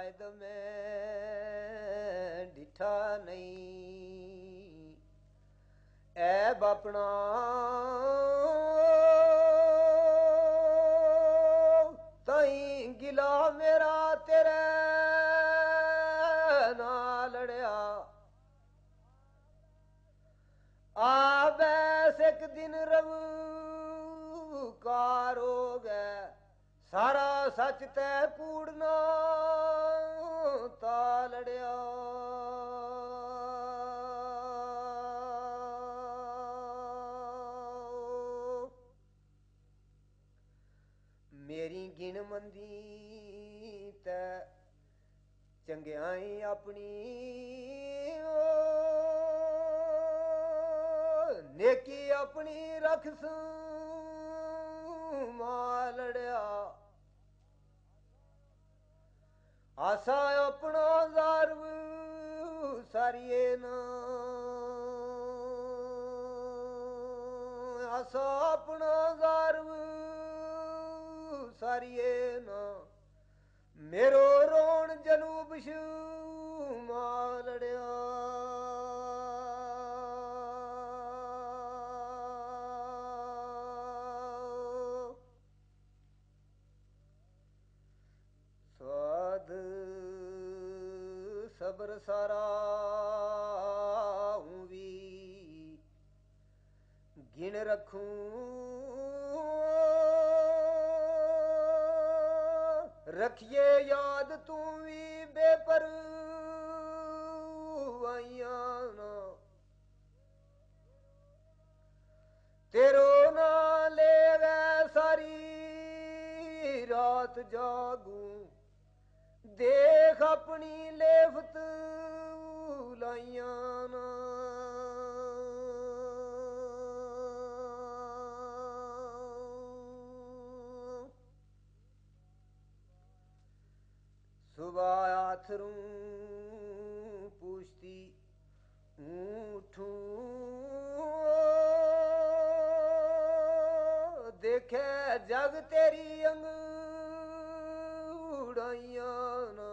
शायद मैं डिठा नहीं ऐब अपना तई गिला मेरा तेरे ना लड़या आ बैस एक दिन रब कार हो गए सारा सच तै कूड़ना ता लड़या मेरी गिन मंदी तै चंगियाई अपनी नेकी अपनी रख मालड़िया आसा अपना ज़ारव सारिये न आसा अपना ज़ारव सारिये न मेरो रोण जनूब शू मालड़िया सबर सारा भी गिन रखूं रखिए याद तू भी बेपर ना तेरो ना ले गए सारी रात जागूं देख अपनी लेफत लाइया ना सुबह आथरू पूछती उठूं देखे जग तेरी अंगड़ाइया ना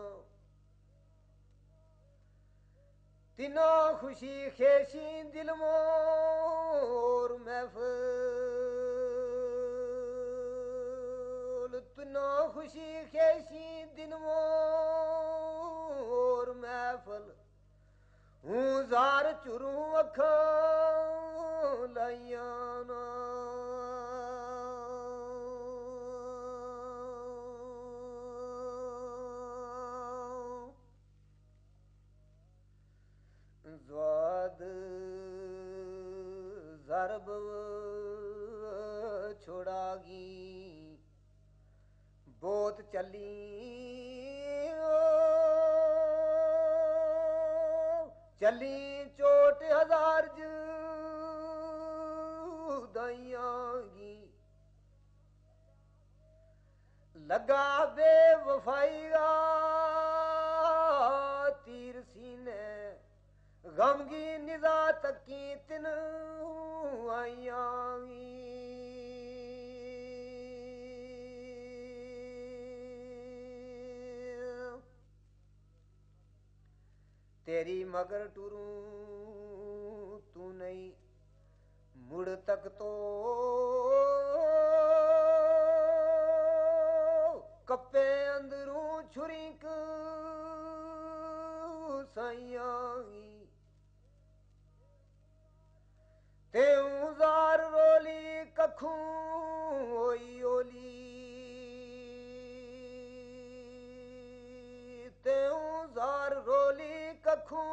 तिना खुशी खेशी दिल मोर महफिल तिना खुशी खेशी दिन मोर महफिल हूँ जार चुरू अखा लाइया ना ज़्वाद ज़रब छोड़ागी बोत चली चली चोट हजार जुदाइयागी लगा बेवफाईगा तीर सीने गमगी निजा तकी तिन आईयागी तेरी मगर टुरूं तू नहीं मुड़ तक तो कप्पे अंदरूं छुरीक साइयागी तेऊं जार रोली कखूं होई ओली तेऊं जार रोली कखूं